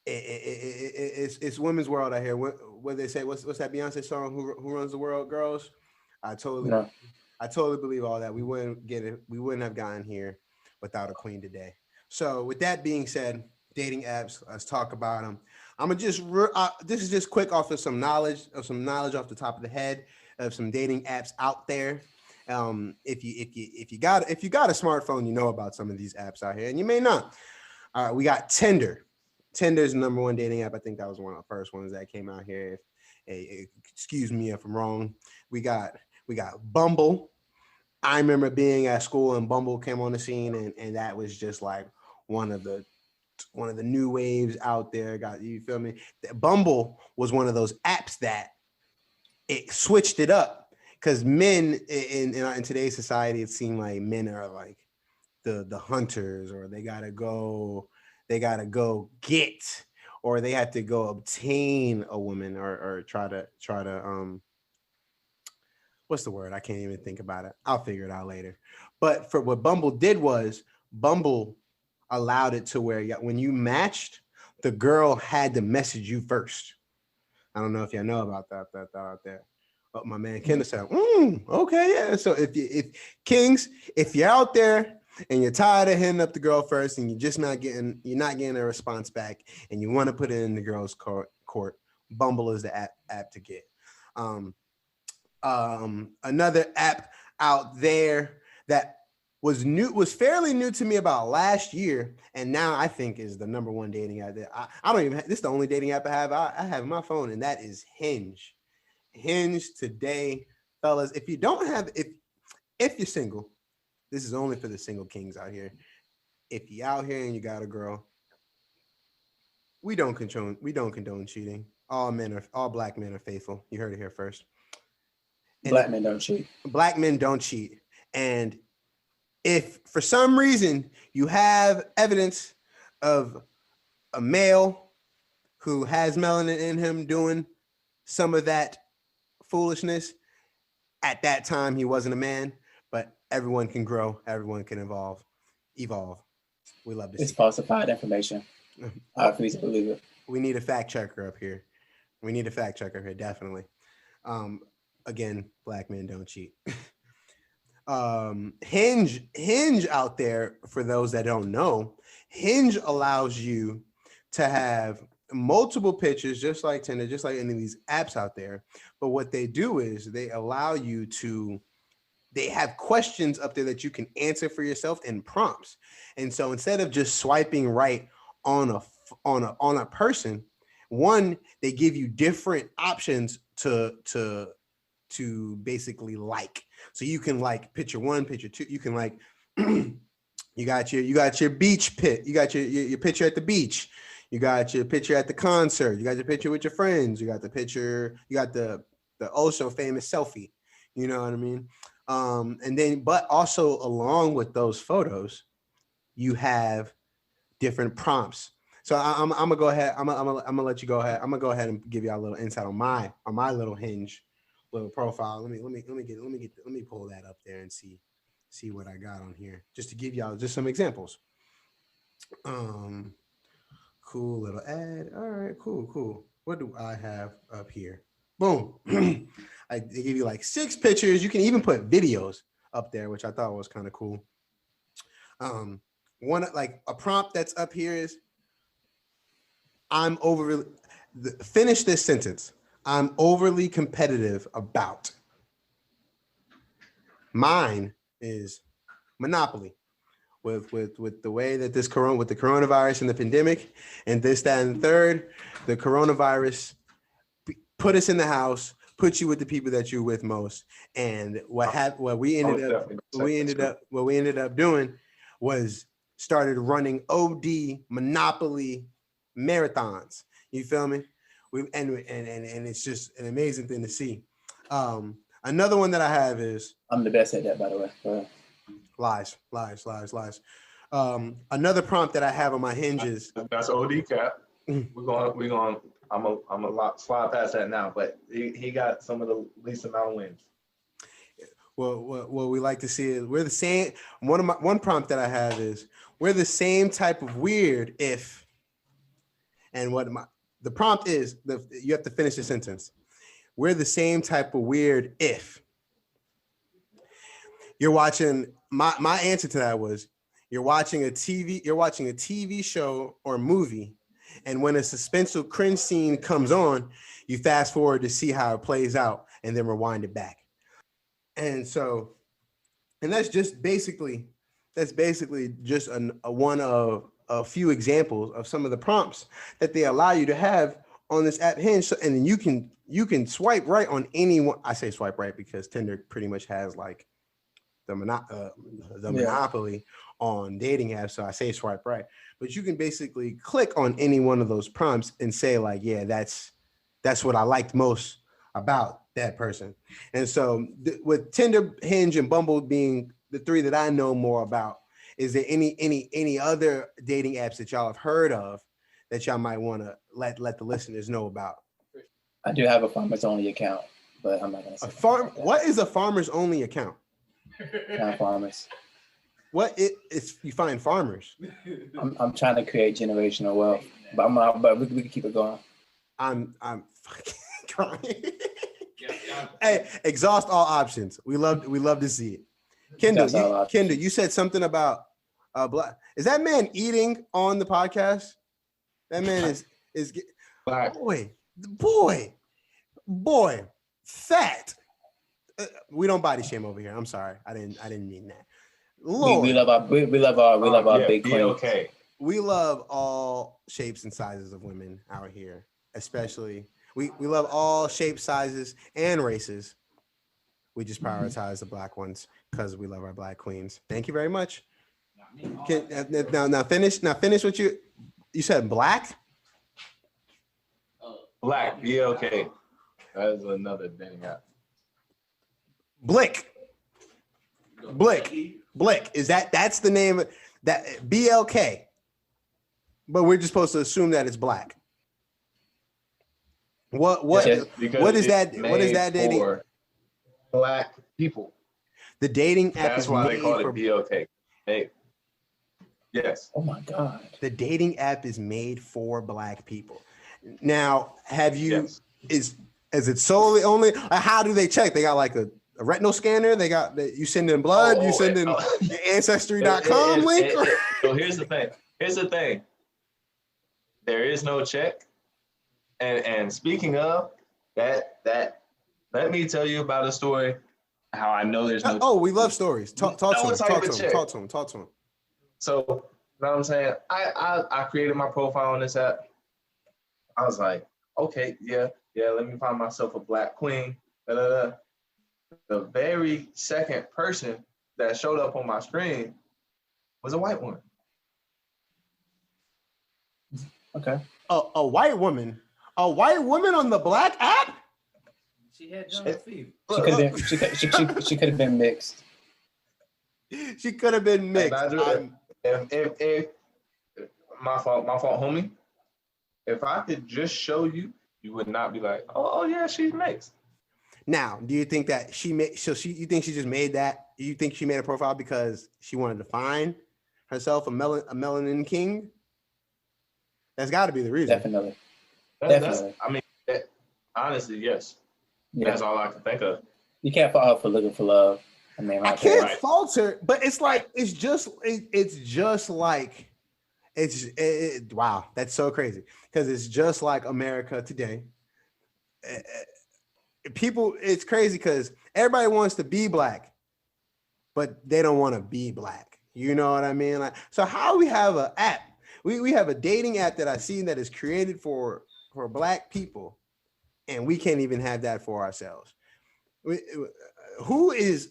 it's women's world out here. What they say? What's that Beyonce song? Who runs the world, girls? I totally believe all that. We wouldn't have gotten here without a queen today. So with that being said, dating apps, let's talk about them. I'm gonna this is just quick off of some knowledge off the top of the head of some dating apps out there. If you got a smartphone, you know about some of these apps out here, and you may not. All right, we got Tinder. Tinder is the number one dating app. I think that was one of the first ones that came out here. Excuse me if I'm wrong. We got Bumble. I remember being at school and Bumble came on the scene, and that was just like one of the new waves out there. You feel me? Bumble was one of those apps that it switched it up, because men in today's society, it seemed like men are like the hunters, or they gotta go get, or they have to go obtain a woman, or try to what's the word? I can't even think about it. I'll figure it out later. But for what Bumble did was Bumble allowed it to where when you matched, the girl had to message you first. I don't know if y'all know about that out there. But my man Kendall said, okay, yeah. So if Kings, if you're out there and you're tired of hitting up the girl first and you're not getting a response back and you want to put it in the girl's court, Bumble is the app to get. Another app out there that was fairly new to me about last year, and now I think is the number one dating app. I don't even. This is the only dating app I have. I have on my phone, and that is Hinge. Hinge today, fellas. If you don't have, if you're single, this is only for the single kings out here. If you out here and you got a girl, we don't condone cheating. All black men are faithful. You heard it here first. And black men don't cheat. Black men don't cheat. And if for some reason you have evidence of a male who has melanin in him doing some of that foolishness, at that time he wasn't a man, but everyone can grow, everyone can evolve. We love to see. It's falsified information. I please believe it. We need a fact checker up here. Definitely. Again, black men don't cheat. Hinge out there, for those that don't know, Hinge allows you to have multiple pictures, just like Tinder, just like any of these apps out there. But what they do is they allow you to, they have questions up there that you can answer for yourself and prompts. And so instead of just swiping right on a person, one, they give you different options to basically like. So you can like picture one, picture two. You can like, you got your beach pit. You got your picture at the beach. You got your picture at the concert. You got your picture with your friends. You got the picture. You got the also famous selfie. You know what I mean? And then, but also along with those photos, you have different prompts. So I'm gonna go ahead. I'm gonna let you go ahead. I'm gonna go ahead and give you a little insight on my little Hinge little profile. Let me pull that up there and see what I got on here, just to give y'all just some examples. Cool little ad. All right, cool. What do I have up here? Boom. They give you like 6 pictures. You can even put videos up there, which I thought was kind of cool. One, like a prompt that's up here is, finish this sentence. I'm overly competitive about. Mine is Monopoly. With the way that with the coronavirus and the pandemic and this, that, and the third, the coronavirus put us in the house, put you with the people that you're with most. And what we ended up doing was started running OD Monopoly marathons. You feel me? And it's just an amazing thing to see. Another one that I have is, I'm the best at that, by the way. Lies. Another prompt that I have on my Hinges. That's OD cap. We're going. I'm a slide past that now, but he got some of the least amount of wins. Well, what we like to see is we're the same. One prompt that I have is, we're the same type of weird if. And the prompt is, you have to finish the sentence. We're the same type of weird if. You're watching. My answer to that was, you're watching a TV show or movie, and when a suspenseful cringe scene comes on, you fast forward to see how it plays out and then rewind it back. And that's basically just one of a few examples of some of the prompts that they allow you to have on this app Hinge. So, and then you can swipe right on anyone. I say swipe right because Tinder pretty much has like the monopoly on dating apps. So I say swipe right, but you can basically click on any one of those prompts and say like, yeah, that's what I liked most about that person. And so with Tinder, Hinge, and Bumble being the 3 that I know more about, is there any other dating apps that y'all have heard of that y'all might want to let the listeners know about? I do have a farmers only account, but I'm not gonna say what is a farmers only account? Farmers. It's you find farmers. I'm trying to create generational wealth, but we can keep it going. I'm fucking crying. Hey, exhaust all options. We love to see it. Kendall, you said something about black. Is that man eating on the podcast? That man is Black. boy, fat. We don't body shame over here. I'm sorry. I didn't mean that. Lord, we love our big queens. Okay. we love all shapes and sizes of women out here, especially we love all shapes, sizes, and races. We just prioritize the black ones because we love our black queens. Thank you very much. Now finish what you said. Black. Black. BLK. That is another dating app. Blick. Is that's the name of that BLK? But we're just supposed to assume that it's black. What is that dating? For black people. The dating app. That's why they call it BLK. Hey. Yes. Oh my God. The dating app is made for black people. Now, have you is it solely only? How do they check? They got like a retinal scanner. They got you send in blood. You send in your ancestry.com link. So here's the thing. There is no check. And speaking of that, let me tell you about a story. How I know there's no. Oh, we love stories. Talk to him. So, you know what I'm saying? I created my profile on this app. I was like, okay, yeah, let me find myself a black queen. The very second person that showed up on my screen was a white woman. Okay. A white woman on the black app? She had John Fever. She could have been mixed. She could have been mixed. If my fault, homie. If I could just show you, you would not be like, oh yeah, she's mixed. Now, do you think that you think she just made that? You think she made a profile because she wanted to find herself a melanin king? That's got to be the reason. Definitely. Honestly, yes. Yeah. That's all I can think of. You can't fall for looking for love. I can't fault her, but it's like wow, that's so crazy because it's just like America today. People, it's crazy because everybody wants to be black, but they don't want to be black. You know what I mean? Like, so how we have an app, we have a dating app that I've seen that is created for black people, and we can't even have that for ourselves. Who is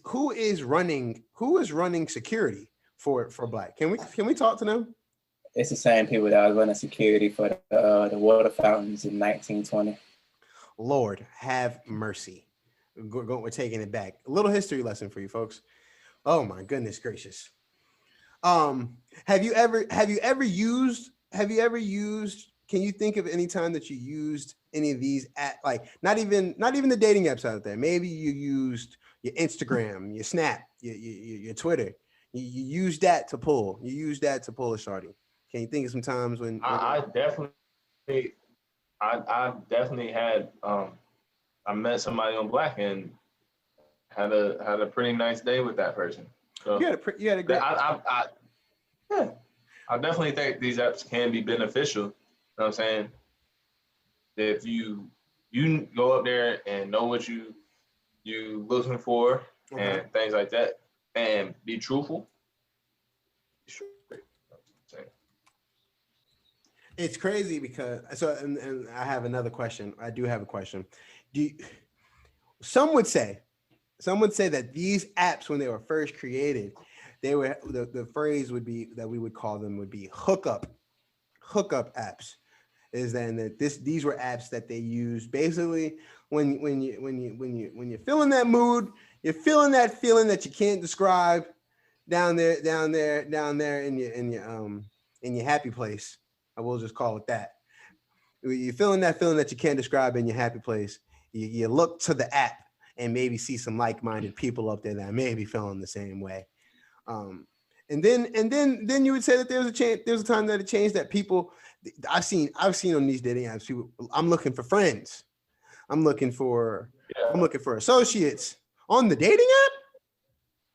running security for black? Can we talk to them? It's the same people that was running security for the water fountains in 1920. Lord have mercy. We're taking it back. A little history lesson for you folks. Oh my goodness gracious. Have you ever used? Can you think of any time that you used any of these like not even the dating apps out there? Maybe you used your Instagram, your Snap, your Twitter. You use that to pull. You use that to pull a shorty. Can you think of some times when I definitely had I met somebody on Black and had a pretty nice day with that person. So you had a great. I definitely think these apps can be beneficial. You know what I'm saying? If you go up there and know what you looking for and things like that, and be truthful. It's crazy because and I have another question. I do have a question. Some would say that these apps, when they were first created, they were the phrase would be that we would call them would be hookup apps. Is then that these were apps that they use basically when you're feeling that mood, you're feeling that feeling that you can't describe down there in your happy place. I will just call it that. You're feeling that feeling that you can't describe in your happy place. You look to the app and maybe see some like-minded people up there that may be feeling the same way. And then you would say that there was a time that it changed, that people I've seen on these dating apps, people, I'm looking for friends. I'm looking for associates on the dating app.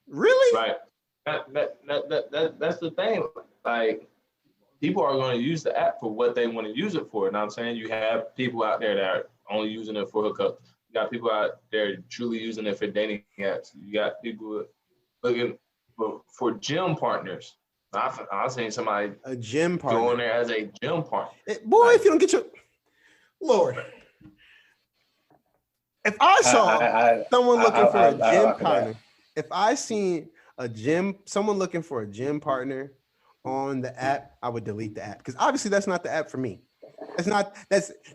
Really? Right. That's the thing. Like, people are going to use the app for what they want to use it for. You know what I'm saying? You have people out there that are only using it for hookups. You got people out there truly using it for dating apps. You got people looking for gym partners. I've seen somebody a gym partner going there as a gym partner. Boy, like, if you don't get your Lord. If I saw someone looking for a gym partner, if I seen someone looking for a gym partner on the app, I would delete the app, because obviously that's not the app for me. That's not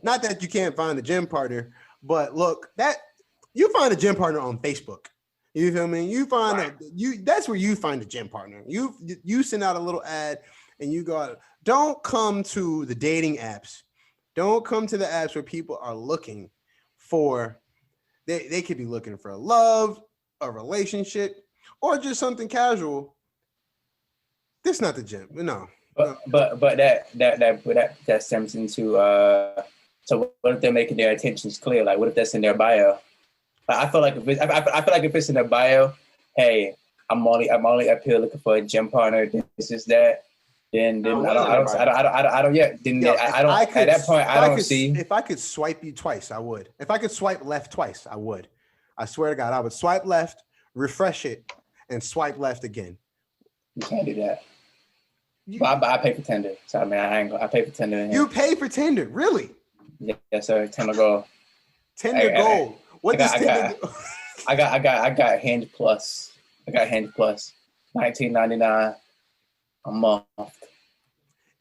that you can't find a gym partner, but look, that you find a gym partner on Facebook. You feel me? You find that's where you find a gym partner. You send out a little ad and you go out. Don't come to the dating apps. Don't come to the apps where people are looking for, they could be looking for love, a relationship, or just something casual. This is not the gym. No. But that stems into so what if they're making their intentions clear? Like, what if that's in their bio? I feel like if it's in their bio, hey, I'm only up here looking for a gym partner. This is that. Then I don't yet. Then yo, I don't. At that point, I don't see. If I could swipe you twice, I would. If I could swipe left twice, I would. I swear to God, I would swipe left, refresh it, and swipe left again. You can't do that. But I pay for Tinder. So I mean, I pay for Tinder. You pay for Tinder, really? Yes, sir. Tinder Gold. Tinder Gold. What does Tinder do? I got Hinge Plus. I got Hinge Plus. $19.99 a month.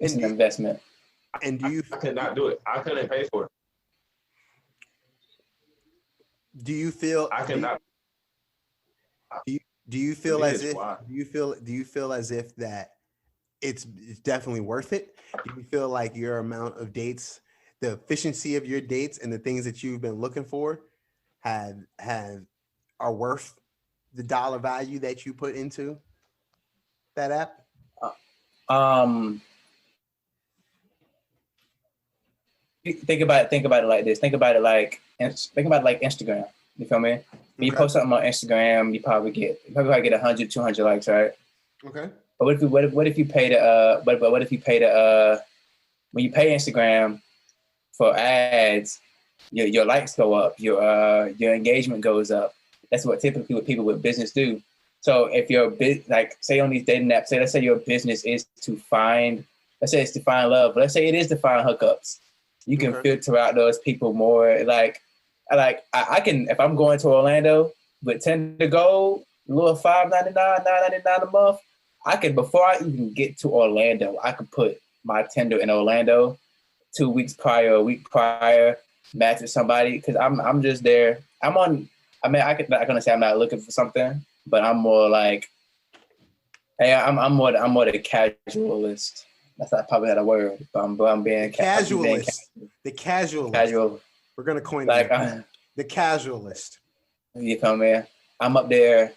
It's an investment. And do you? I could not do it. I couldn't pay for it. Do you feel? I cannot. Do you feel as if? Do you feel as if that it's definitely worth it? Do you feel like your amount of dates, the efficiency of your dates, and the things that you've been looking for, are worth the dollar value that you put into that app? Think about it like this. Think about it like Instagram. You feel me? When you post something on Instagram, you probably get 100, 200 likes, right? Okay. But what if you pay the when you pay Instagram for ads, your likes go up, your engagement goes up. That's what typically what people with business do. So if you're like, say on these dating apps, let's say your business is to find, let's say it's to find love, but let's say it is to find hookups. You can filter out those people more. Like I can, if I'm going to Orlando with Tinder Gold, a little $5.99, $9.99 a month, I can, before I even get to Orlando, I could put my Tinder in Orlando 2 weeks prior, a week prior, match with somebody, because I'm just there. I'm not gonna say I'm not looking for something, but I'm more like, hey, I'm more the casualist. That's probably not a word, but I'm being casualist. The casualist. Casual. We're gonna coin that. The casualist. You feel me? I'm up there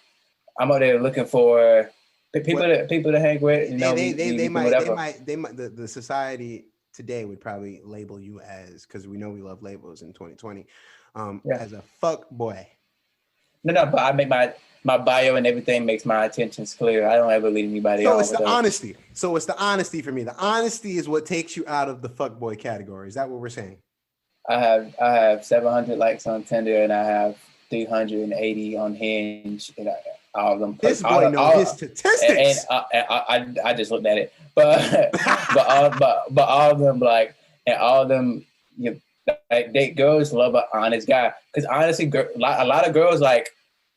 looking for people to hang with. You know, they might. The society today would probably label you as, because we know we love labels in 2020, as a fuck boy. No, but I make my bio and everything makes my intentions clear. I don't ever lead anybody. So it's the honesty. So it's the honesty for me. The honesty is what takes you out of the fuckboy category. Is that what we're saying? I have 700 likes on Tinder and I have 380 on Hinge. And all of them. This boy knows his statistics. And I just looked at it, but but all of them, like, and all of them, girls love an honest guy, because honestly, a lot of girls like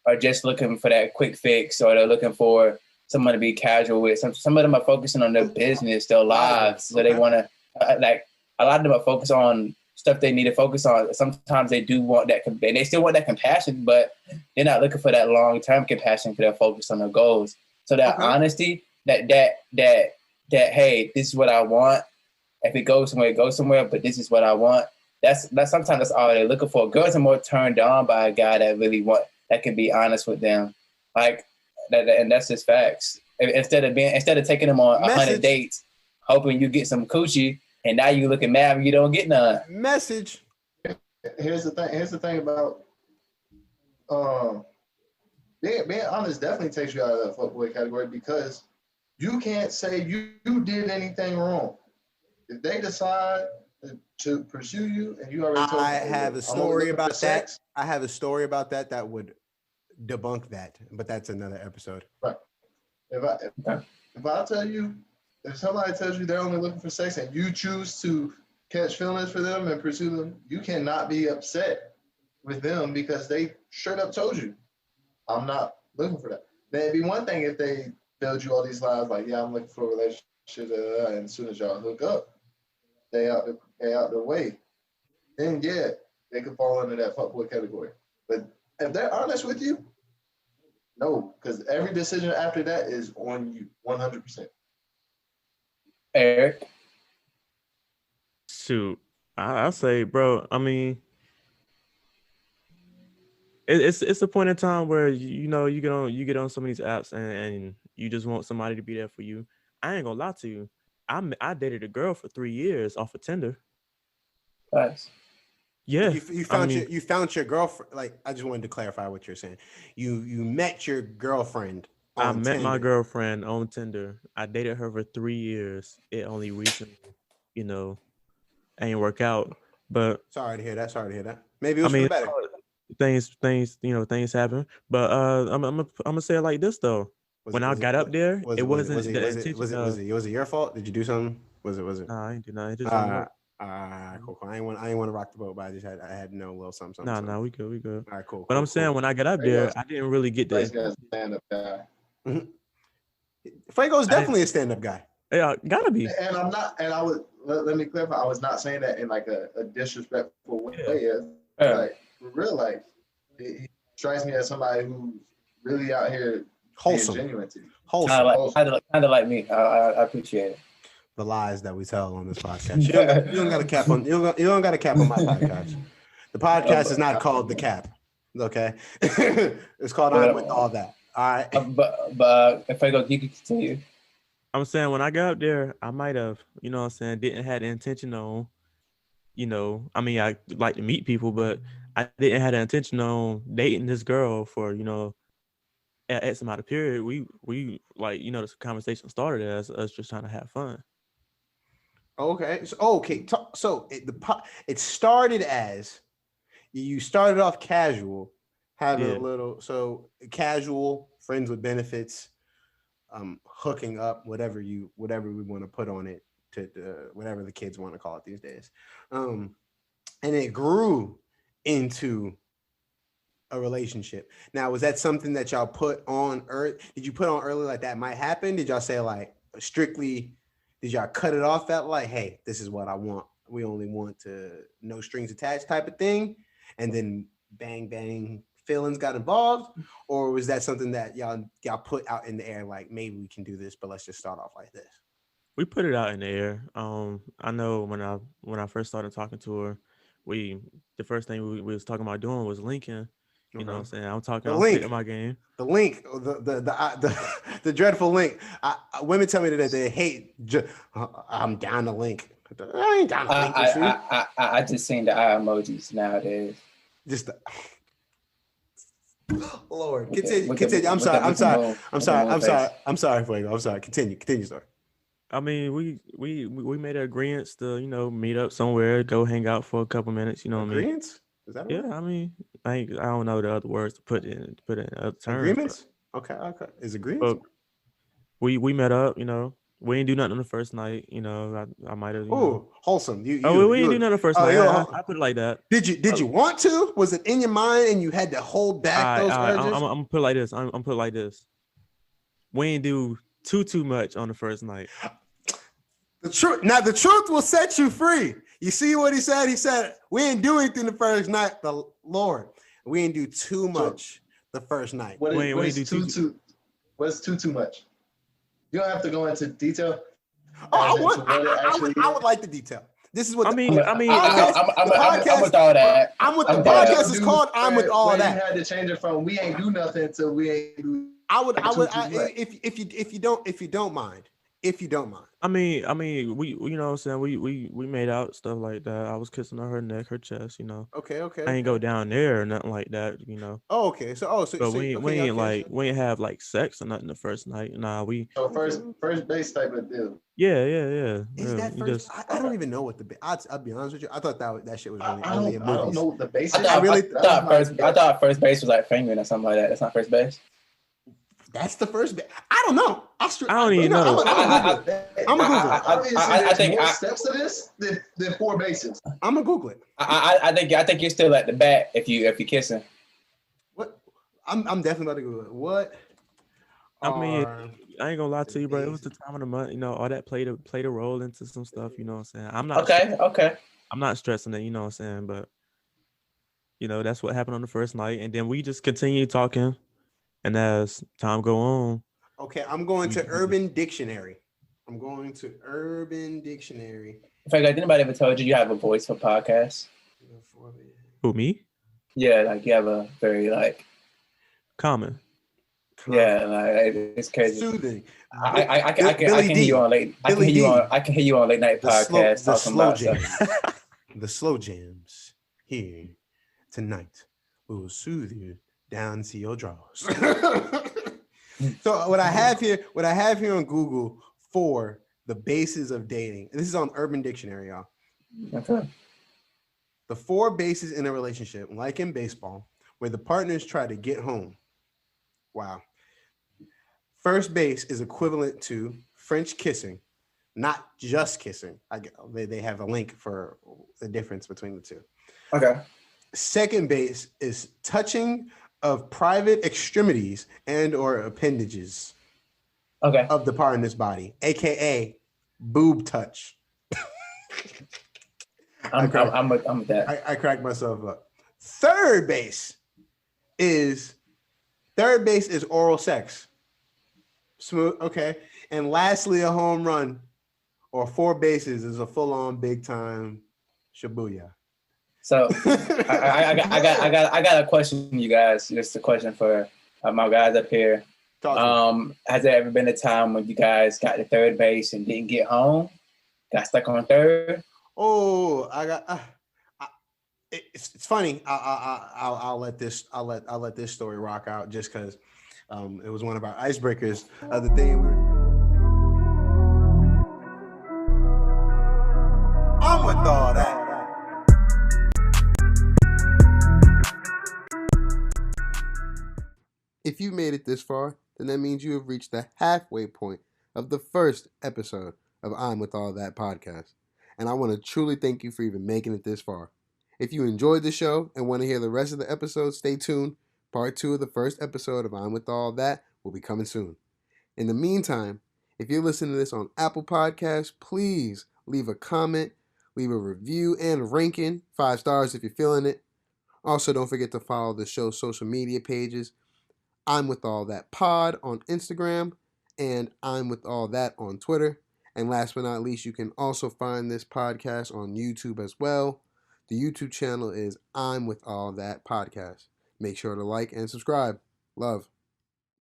are just looking for that quick fix, or they're looking for someone to be casual with. Some of them are focusing on their business, their lives, so they want to like. A lot of them are focused on stuff they need to focus on. Sometimes they do want that, they still want that compassion, but they're not looking for that long-term compassion because they're focused on their goals. So that honesty, that hey, this is what I want. If it goes somewhere, it goes somewhere, but this is what I want. That's sometimes that's all they're looking for. Girls are more turned on by a guy that really that can be honest with them, like that, and that's just facts. instead of taking them on 100 Message. dates, hoping you get some coochie, and now you looking mad when you don't get none. Message. Here's the thing about being honest definitely takes you out of that fuckboy category because you can't say you did anything wrong. If they decide to pursue you and you already told I them, have a I'm story only looking about for sex, that. I have a story about that would debunk that, but that's another episode. Right. If I tell you, if somebody tells you they're only looking for sex and you choose to catch feelings for them and pursue them, you cannot be upset with them because they straight up told you, I'm not looking for that. Then it'd be one thing if they told you all these lies like, yeah, I'm looking for a relationship, and as soon as y'all hook up, they out the way. Then yeah, they could fall under that fuckboy category. But if they're honest with you, no, because every decision after that is on you, 100%. Erik, Shoot, I'll say, bro. I mean, it's a point in time where you get on some of these apps and you just want somebody to be there for you. I ain't gonna lie to you. I dated a girl for 3 years off of Tinder. nice. Yeah, You found your girlfriend. Like, I just wanted to clarify what you're saying. You met your girlfriend. I met Tinder. my girlfriend on Tinder. I dated her for 3 years. It only recently, ain't work out. But Sorry to hear that. Maybe it was for the better. Things happen. But I'm gonna say it like this though. When I got up there, it wasn't. Was it your fault? Did you do something? Was it? Nah, I ain't do nothing. It just Cool. I ain't want to rock the boat, but I had no little something. Nah, we good. All right, cool. But I'm saying when I got up there, I didn't really get Nice that. guy, stand-up guy. Fuego's definitely a stand-up guy. Yeah, gotta be. And I'm not, and I would, let me clarify, I was not saying that in like a disrespectful way. Yeah. Like, for real, like, he strikes me as somebody who's really out here Wholesome. being genuine to you. Wholesome. Kind of like me. I appreciate it. The lies that we tell on this podcast. You don't got a cap on. You don't got a cap on my podcast. The podcast is not called The Cap. Okay, it's called I'm With All That. All right. But if I go, you can continue. I'm saying when I got up there, I might have, didn't have the intention on, I like to meet people, but I didn't have the intention on dating this girl for, at some amount of period. We like, this conversation started as us just trying to have fun. Okay. So it started as you started off casual, having a little casual friends with benefits, hooking up, whatever we want to put on it, to whatever the kids want to call it these days, and it grew into a relationship. Now, was that something that y'all put on earth? Did you put on early like that might happen? Did y'all say like strictly? Did y'all cut it off that like, hey, this is what I want. We only want to no strings attached type of thing, and then bang bang feelings got involved, or was that something that y'all put out in the air like maybe we can do this, but let's just start off like this? We put it out in the air. I know when I first started talking to her, the first thing we was talking about doing was linking. You know what I'm saying? I'm spitting my game. The link, the dreadful link. Women tell me that they hate. I'm down to link. I ain't down to link with you. I just seen the eye emojis nowadays. Just Lord, continue. I'm sorry, Fuego. I'm sorry. Continue, sorry. I mean, we made an agreement to meet up somewhere, go hang out for a couple minutes. You know what I mean? Agreements? Is that right? Yeah, I mean, I don't know the other words to put in other terms. Agreements? Okay. Is agreements? We met up. We ain't do nothing on the first night. I might have. Oh, wholesome. We ain't do nothing on the first night. I put it like that. Did you want to? Was it in your mind and you had to hold back those urges? I'm gonna put it like this. I'm put it like this. We ain't do too much on the first night. The truth will set you free. You see what he said? He said, we ain't do anything the first night. The Lord, we ain't do too much the first night. What is too much? You don't have to go into detail. I would like the detail. This is what I'm with all that. The podcast is called I'm With All That. You had to change it from we ain't do nothing to we ain't do if you don't mind. I mean, we you know what I'm saying, we made out stuff like that. I was kissing on her neck, her chest, you know. Okay. I ain't go down there or nothing like that, you know. Oh, okay. So But we ain't okay. we ain't have like sex or nothing the first night. Nah, we So first base type of deal. yeah. Is Yeah, that you first? just I don't even know what I'll be honest with you. I thought that shit was really I only in don't movies. know what the base is. I thought first base was like fingering or something like that. That's not first base. That's the first base. I don't know. I don't even know. I'm gonna Google it. Obviously, I there's think more steps to this than 4 bases. I'm gonna Google it. I think you're still at the bat if you're kissing. What? I'm definitely about to Google it. What? I mean, I ain't gonna lie to you, bro. It was the time of the month, you know. All that played a role into some stuff, you know what I'm saying. I'm not Okay. I'm not stressing it, you know what I'm saying, but you know that's what happened on the first night, and then we just continued talking, and as time go on. Okay, I'm going to Urban Dictionary. In fact, like, anybody ever told you have a voice for podcasts? Who, me? Yeah, like you have a very like common. Yeah, like it's crazy. Soothing. I can hear you on late. I can hear you on late night podcasts talking about stuff. The slow jams here tonight will soothe you down to your drawers. So what I have here on Google for the bases of dating. This is on Urban Dictionary, y'all. Okay. The 4 bases in a relationship, like in baseball, where the partners try to get home. Wow. First base is equivalent to French kissing, not just kissing. They have a link for the difference between the two. Okay. Second base is touching of private extremities and or appendages of the partner's body, aka boob touch. I'm with that. I cracked myself up. Third base is oral sex. Smooth, okay. And lastly, a home run or 4 bases is a full-on big-time Shibuya. So I got a question, you guys. Just a question for my guys up here. Has there ever been a time when you guys got to third base and didn't get home? Got stuck on third? Oh, it's funny. I'll let this story rock out just because it was one of our icebreakers. The thing I'm with all that. If you made it this far, then that means you have reached the halfway point of the first episode of I'm With All That podcast. And I want to truly thank you for even making it this far. If you enjoyed the show and want to hear the rest of the episodes, stay tuned. Part 2 of the first episode of I'm With All That will be coming soon. In the meantime, if you're listening to this on Apple Podcasts, please leave a comment, leave a review and ranking, 5 stars if you're feeling it. Also, don't forget to follow the show's social media pages. I'm With All That Pod on Instagram and I'm With All That on Twitter. And last but not least, you can also find this podcast on YouTube as well. The YouTube channel is I'm With All That Podcast. Make sure to like and subscribe. Love.